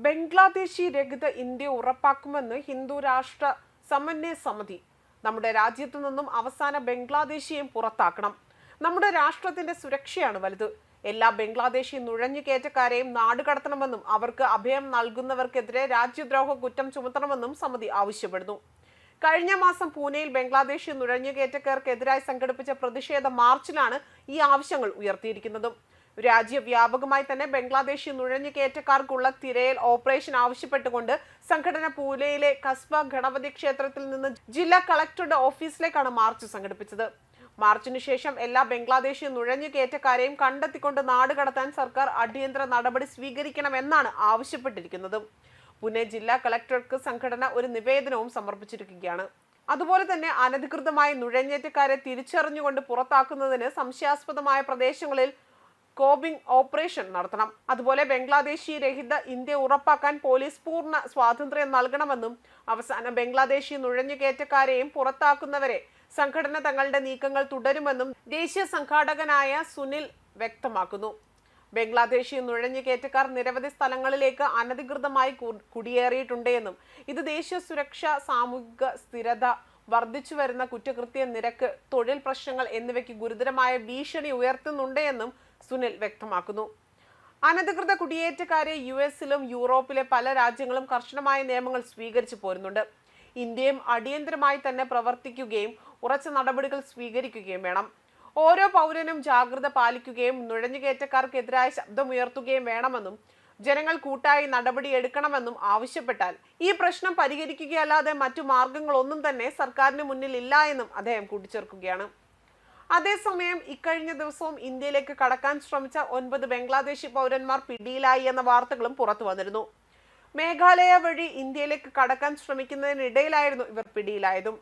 ബംഗ്ലാദേശി രഹിത ഇന്ത്യ ഉറപ്പാക്കുമെന്ന് ഹിന്ദു രാഷ്ട്ര സമന്വയ സമിതി. നമ്മുടെ രാജ്യത്തു നിന്നും അവസാന ബംഗ്ലാദേശിയെയും പുറത്താക്കണം. നമ്മുടെ രാഷ്ട്രത്തിന്റെ സുരക്ഷയാണ് വലുത്. എല്ലാ ബംഗ്ലാദേശി നുഴഞ്ഞുകയറ്റക്കാരെയും നാടുകടത്തണമെന്നും അവർക്ക് അഭയം നൽകുന്നവർക്കെതിരെ രാജ്യദ്രോഹ കുറ്റം ചുമത്തണമെന്നും സമിതി ആവശ്യപ്പെടുന്നു. കഴിഞ്ഞ മാസം പൂനെയിൽ ബംഗ്ലാദേശി നുഴഞ്ഞുകയറ്റക്കാർക്കെതിരായി സംഘടിപ്പിച്ച പ്രതിഷേധ മാർച്ചിലാണ് ഈ ആവശ്യങ്ങൾ ഉയർത്തിയിരിക്കുന്നതും. രാജ്യവ്യാപകമായി തന്നെ ബംഗ്ലാദേശി നുഴഞ്ഞുകയറ്റക്കാർക്കുള്ള തിരയൽ ഓപ്പറേഷൻ ആവശ്യപ്പെട്ടുകൊണ്ട് സംഘടന പൂനെയിലെ കസ്ബ ഗണപതി ക്ഷേത്രത്തിൽ നിന്ന് ജില്ലാ കളക്ടറുടെ ഓഫീസിലേക്കാണ് മാർച്ച് സംഘടിപ്പിച്ചത്. മാർച്ചിനു ശേഷം എല്ലാ ബംഗ്ലാദേശി നുഴഞ്ഞുകയറ്റക്കാരെയും കണ്ടെത്തിക്കൊണ്ട് നാടുകടത്താൻ സർക്കാർ അടിയന്തര നടപടി സ്വീകരിക്കണമെന്നാണ് ആവശ്യപ്പെട്ടിരിക്കുന്നത്. പൂനെ ജില്ലാ കളക്ടർക്ക് സംഘടന ഒരു നിവേദനവും സമർപ്പിച്ചിരിക്കുകയാണ്. അതുപോലെ തന്നെ അനധികൃതമായി നുഴഞ്ഞേറ്റക്കാരെ തിരിച്ചറിഞ്ഞുകൊണ്ട് പുറത്താക്കുന്നതിന് സംശയാസ്പദമായ പ്രദേശങ്ങളിൽ കോബിംഗ് ഓപ്പറേഷൻ നടത്തണം. അതുപോലെ ബംഗ്ലാദേശി രഹിത ഇന്ത്യ ഉറപ്പാക്കാൻ പോലീസ് പൂർണ്ണ സ്വാതന്ത്ര്യം നൽകണമെന്നും അവസാന ബംഗ്ലാദേശി നുഴഞ്ഞുകയറ്റക്കാരെയും പുറത്താക്കുന്നവരെ സംഘടന തങ്ങളുടെ നീക്കങ്ങൾ തുടരുമെന്നും ദേശീയ സംഘാടകനായ സുനിൽ വ്യക്തമാക്കുന്നു. ബംഗ്ലാദേശി നുഴഞ്ഞുകയറ്റക്കാർ നിരവധി സ്ഥലങ്ങളിലേക്ക് അനധികൃതമായി കുടിയേറിയിട്ടുണ്ട് എന്നും ഇത് ദേശീയ സുരക്ഷ, സാമൂഹിക സ്ഥിരത, വർദ്ധിച്ചു വരുന്ന കുറ്റകൃത്യ നിരക്ക്, തൊഴിൽ പ്രശ്നങ്ങൾ എന്നിവയ്ക്ക് ഗുരുതരമായ ഭീഷണി ഉയർത്തുന്നുണ്ട് എന്നും സുനിൽ വ്യക്തമാക്കുന്നു. അനധികൃത കുടിയേറ്റക്കാരെ US-ലും യൂറോപ്പിലെ പല രാജ്യങ്ങളും കർശനമായ നിയമങ്ങൾ സ്വീകരിച്ചു പോരുന്നുണ്ട്. ഇന്ത്യയും അടിയന്തരമായി തന്നെ പ്രവർത്തിക്കുകയും ഉറച്ച നടപടികൾ സ്വീകരിക്കുകയും വേണം. ഓരോ പൗരനും ജാഗ്രത പാലിക്കുകയും നുഴഞ്ഞുകയറ്റക്കാർക്കെതിരായ ശബ്ദമുയർത്തുകയും വേണമെന്നും ജനങ്ങൾ കൂട്ടായി നടപടിയെടുക്കണമെന്നും ആവശ്യപ്പെട്ടാൽ ഈ പ്രശ്നം പരിഹരിക്കുകയല്ലാതെ മറ്റു മാർഗങ്ങളൊന്നും തന്നെ സർക്കാരിന് മുന്നിൽ ഇല്ല എന്നും അദ്ദേഹം കൂട്ടിച്ചേർക്കുകയാണ്. അതേസമയം ഇക്കഴിഞ്ഞ ദിവസവും ഇന്ത്യയിലേക്ക് കടക്കാൻ ശ്രമിച്ച 9 ബംഗ്ലാദേശി പൗരന്മാർ പിടിയിലായി എന്ന വാർത്തകളും പുറത്തു വന്നിരുന്നു. മേഘാലയ വഴി ഇന്ത്യയിലേക്ക് കടക്കാൻ ശ്രമിക്കുന്നതിനിടയിലായിരുന്നു ഇവർ പിടിയിലായതും.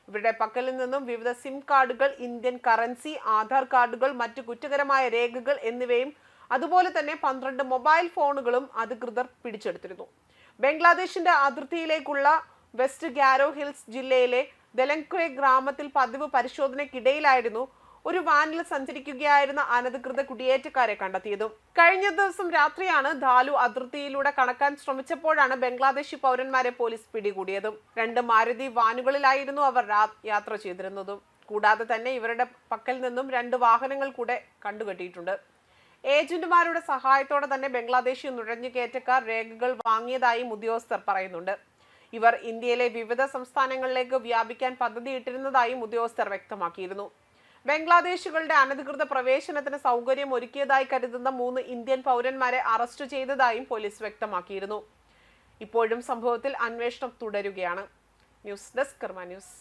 ഇവരുടെ പക്കലിൽ നിന്നും വിവിധ സിം കാർഡുകൾ, ഇന്ത്യൻ കറൻസി, ആധാർ കാർഡുകൾ, മറ്റു കുറ്റകരമായ രേഖകൾ എന്നിവയും അതുപോലെ തന്നെ 12 മൊബൈൽ ഫോണുകളും അധികൃതർ പിടിച്ചെടുത്തിരുന്നു. ബംഗ്ലാദേശിന്റെ അതിർത്തിയിലേക്കുള്ള വെസ്റ്റ് ഗാരോ ഹിൽസ് ജില്ലയിലെ ദലങ്ക്വെ ഗ്രാമത്തിൽ പതിവ് പരിശോധനയ്ക്കിടയിലായിരുന്നു ഒരു വാനിൽ സഞ്ചരിക്കുകയായിരുന്ന അനധികൃത കുടിയേറ്റക്കാരെ കണ്ടെത്തിയതും. കഴിഞ്ഞ ദിവസം രാത്രിയാണ് ധാലു അതിർത്തിയിലൂടെ കടക്കാൻ ശ്രമിച്ചപ്പോഴാണ് ബംഗ്ലാദേശി പൗരന്മാരെ പോലീസ് പിടികൂടിയതും. 2 മാരുതി വാനുകളിലായിരുന്നു അവർ യാത്ര ചെയ്തിരുന്നതും. കൂടാതെ തന്നെ ഇവരുടെ പക്കൽ നിന്നും 2 വാഹനങ്ങൾ കൂടെ കണ്ടുകെട്ടിയിട്ടുണ്ട്. ഏജന്റുമാരുടെ സഹായത്തോടെ തന്നെ ബംഗ്ലാദേശി നുഴഞ്ഞുകയറ്റക്കാർ രേഖകൾ വാങ്ങിയതായും ഉദ്യോഗസ്ഥർ പറയുന്നുണ്ട്. ഇവർ ഇന്ത്യയിലെ വിവിധ സംസ്ഥാനങ്ങളിലേക്ക് വ്യാപിക്കാൻ പദ്ധതിയിട്ടിരുന്നതായും ഉദ്യോഗസ്ഥർ വ്യക്തമാക്കിയിരുന്നു. ബംഗ്ലാദേശികളുടെ അനധികൃത പ്രവേശനത്തിന് സൗകര്യം ഒരുക്കിയതായി കരുതുന്ന 3 ഇന്ത്യൻ പൗരന്മാരെ അറസ്റ്റ് ചെയ്തതായും പോലീസ് വ്യക്തമാക്കിയിരുന്നു. ഇപ്പോഴും സംഭവത്തിൽ അന്വേഷണം തുടരുകയാണ്. ന്യൂസ് ഡെസ്ക് കർമ്മ ന്യൂസ്.